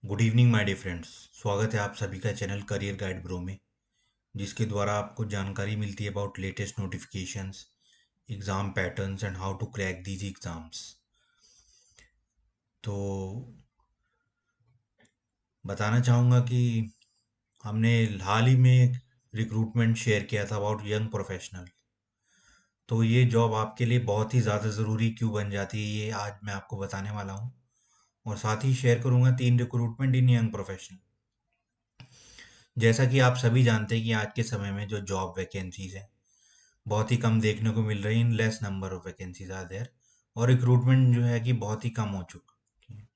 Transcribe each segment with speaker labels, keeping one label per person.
Speaker 1: Good evening my dear friends. स्वागत है आप सभी का चैनल करियर गाइड ब्रो में, जिसके द्वारा आपको जानकारी मिलती है about latest notifications, exam patterns and how to crack these exams. तो बताना चाहूँगा कि हमने हाल ही में रिक्रूटमेंट शेयर किया था अबाउट यंग प्रोफेशनल। तो ये जॉब आपके लिए बहुत ही ज़्यादा ज़रूरी क्यों बन जाती है, ये आज मैं आपको बताने वाला हूँ। और साथ ही शेयर करूँगा 3 रिक्रूटमेंट इन यंग प्रोफेशनल। जैसा कि आप सभी जानते हैं कि आज के समय में जो जॉब वैकेंसीज हैं बहुत ही कम देखने को मिल रही, in less number of vacancies are there. और रिक्रूटमेंट जो है कि बहुत ही कम हो चुकी है।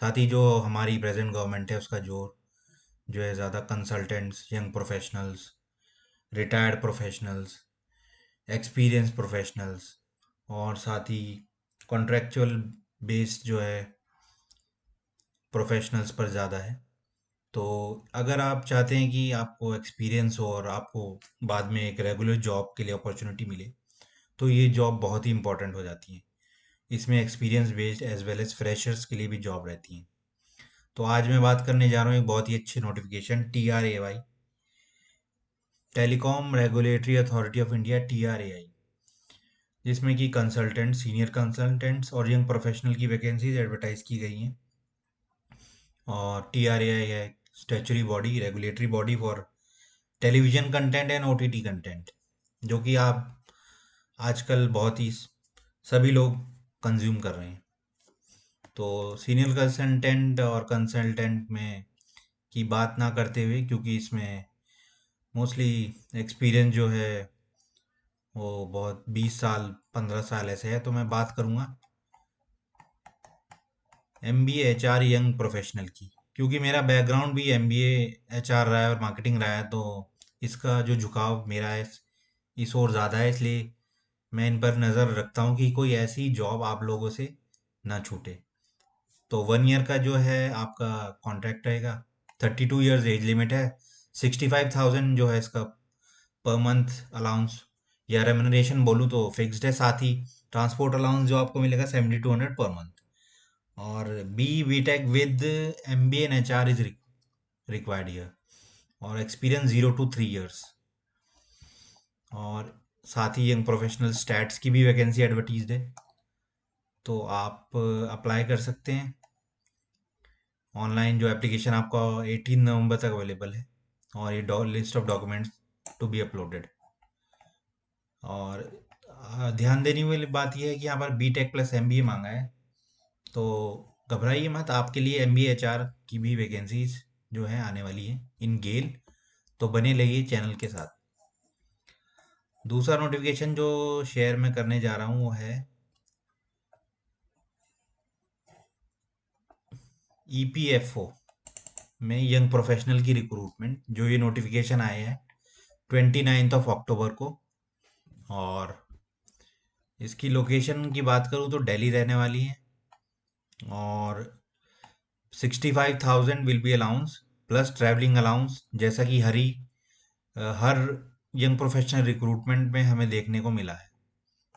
Speaker 1: साथ ही जो हमारी प्रेजेंट गवर्नमेंट है उसका जो है ज़्यादा consultants, young professionals, retired professionals, experience professionals और साथ ही कॉन्ट्रेक्चुअल बेस्ड जो है प्रोफेशनल्स पर ज़्यादा है। तो अगर आप चाहते हैं कि आपको एक्सपीरियंस हो और आपको बाद में एक रेगुलर जॉब के लिए अपॉर्चुनिटी मिले, तो ये जॉब बहुत ही इंपॉर्टेंट हो जाती है। इसमें experience based as well as freshers के लिए भी जॉब रहती है। तो आज मैं बात करने जा रहा हूँ एक बहुत ही अच्छी notification, TRAI, telecom regulatory authority of India, TRAI, जिसमें कि कंसल्टेंट, सीनियर कंसल्टेंट्स और यंग प्रोफेशनल की वैकेंसीज एडवर्टाइज की गई हैं। और TRAI है statutory body, regulatory body for television content and OTT content, जो कि आप आजकल बहुत ही सभी लोग कंज्यूम कर रहे हैं। तो सीनियर कंसल्टेंट और कंसल्टेंट में की बात ना करते हुए, क्योंकि इसमें मोस्टली एक्सपीरियंस जो है वो बहुत 20 साल 15 साल ऐसे है, तो मैं बात करूँगा MBA HR यंग प्रोफेशनल की। क्योंकि मेरा बैकग्राउंड भी MBA HR रहा है और मार्केटिंग रहा है, तो इसका जो झुकाव मेरा है इस ओर ज़्यादा है, इसलिए मैं इन पर नज़र रखता हूँ कि कोई ऐसी जॉब आप लोगों से ना छूटे। तो 1 ईयर का जो है आपका कॉन्ट्रैक्ट रहेगा, 32 ईयर्स एज लिमिट है, 65,000 जो है इसका पर मंथ अलाउंस या रेमुनरेशन बोलूँ तो फिक्स्ड है। साथ ही ट्रांसपोर्ट अलाउंस जो आपको मिलेगा 7,200 पर मंथ। और BTech with MBA in HR is required year, और एक्सपीरियंस 0 to 3 ईयर्स। और साथ ही यंग प्रोफेशनल स्टैट्स की भी वैकेंसी एडवर्टीज है, तो आप अप्लाई कर सकते हैं। ऑनलाइन जो एप्लीकेशन आपका 18 नवंबर तक अवेलेबल है, और ये list of documents to be uploaded. और ध्यान देने वाली बात यह है कि यहाँ पर BTech प्लस MBA मांगा है, तो घबराइए मत, आपके लिए MBA HR की भी वैकेंसीज जो है आने वाली है इन गेल, तो बने रहिए चैनल के साथ। दूसरा नोटिफिकेशन जो शेयर मैं करने जा रहा हूँ वो है EPFO में यंग प्रोफेशनल की रिक्रूटमेंट, जो ये नोटिफिकेशन आए हैं 29 अक्टूबर को। और इसकी लोकेशन की बात करूँ तो दिल्ली रहने वाली है, और 65,000 will be allowance plus travelling allowance, जैसा कि हर यंग प्रोफेशनल रिक्रूटमेंट में हमें देखने को मिला है।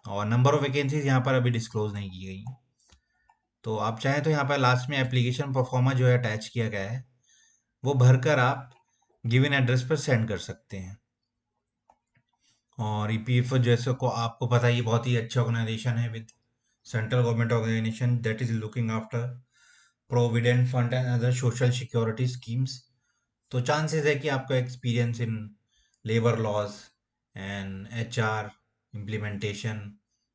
Speaker 1: और नंबर ऑफ वैकेंसीज यहाँ पर अभी डिस्क्लोज नहीं की गई। तो आप चाहें तो यहाँ पर लास्ट में एप्लीकेशन परफॉर्मा जो है अटैच किया गया है, वो भरकर आप गिवन एड्रेस पर सेंड कर सकते हैं। और EPFO जैसे को आपको पता ही बहुत ही अच्छा ऑर्गेनाइजेशन है, with central government organization that is looking after provident fund and other social security schemes. तो चांसेस है कि आपका experience in labour laws and HR implementation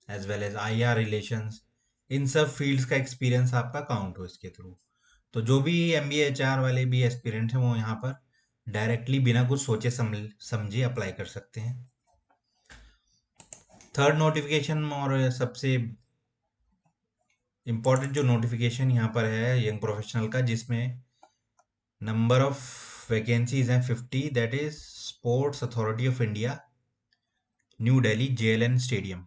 Speaker 1: as well as IR relations, इन सब फील्ड्स का एक्सपीरियंस आपका count हो इसके थ्रू। तो जो भी MBA HR वाले भी एस्पिरेंट हैं वो यहाँ पर डायरेक्टली बिना कुछ सोचे समझे अप्लाई कर सकते हैं। थर्ड नोटिफिकेशन और सबसे इम्पोर्टेंट जो नोटिफिकेशन यहाँ पर है यंग प्रोफेशनल का, जिसमें नंबर ऑफ वैकेंसीज हैं 50, that is sports authority of India, new Delhi, JLN stadium.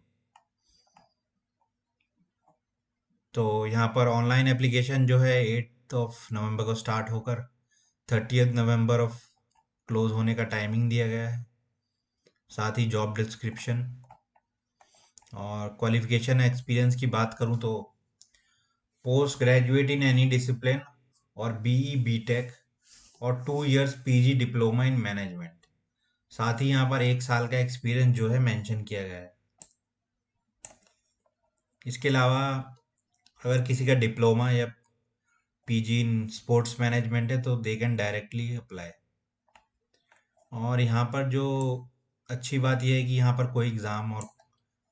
Speaker 1: तो यहाँ पर ऑनलाइन एप्लीकेशन जो है 8 नवंबर को स्टार्ट होकर 30 नवंबर ऑफ क्लोज होने का टाइमिंग दिया गया है। साथ ही जॉब डिस्क्रिप्शन और क्वालिफिकेशन एक्सपीरियंस की बात करूँ तो post graduate in any discipline और बीई बीटेक और 2 years PG diploma in management. साथ ही यहाँ पर 1 साल का एक्सपीरियंस जो है मेंशन किया गया है। इसके अलावा अगर किसी का डिप्लोमा या पीजी इन स्पोर्ट्स मैनेजमेंट है तो दे कैन डायरेक्टली अप्लाई। और यहाँ पर जो अच्छी बात यह है कि यहाँ पर कोई एग्ज़ाम और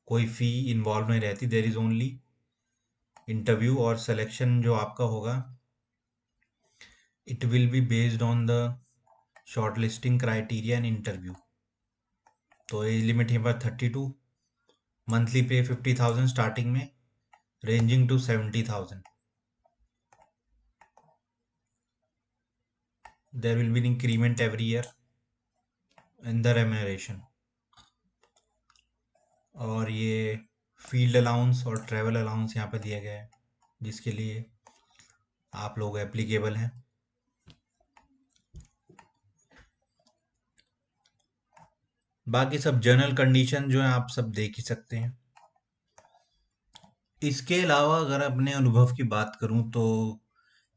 Speaker 1: कोई फ़ी इन्वॉल्व नहीं रहती। देर इज़ ओनली इंटरव्यू, और सिलेक्शन जो आपका होगा it will be based on the short listing criteria and interview. तो एज लिमिट यहाँ पर 32, मंथली पे 50,000 स्टार्टिंग में, ranging to 70,000। There will be increment every year in the remuneration. और ये फील्ड अलाउंस और ट्रैवल अलाउंस यहाँ पर दिया गया है जिसके लिए आप लोग एप्लीकेबल हैं। बाकी सब जनरल कंडीशन जो है आप सब देख ही सकते हैं। इसके अलावा अगर अपने अनुभव की बात करूं तो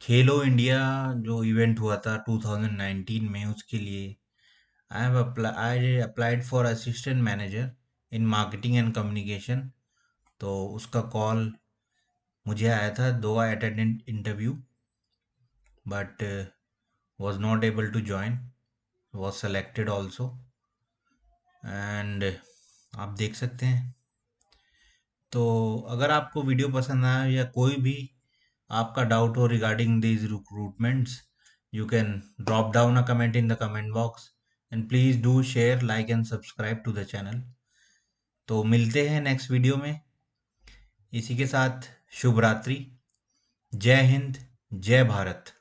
Speaker 1: खेलो इंडिया जो इवेंट हुआ था 2019 में, उसके लिए I applied for assistant manager in marketing and communication. तो उसका कॉल मुझे आया था, दो I attended interview but was not able to join, was selected also। And आप देख सकते हैं। तो अगर आपको वीडियो पसंद आया या कोई भी आपका डाउट हो regarding these recruitments, you can drop down a comment in the comment box and please do share, like and subscribe to the channel. तो मिलते हैं नेक्स्ट वीडियो में। इसी के साथ शुभ रात्रि, जय हिंद, जय भारत।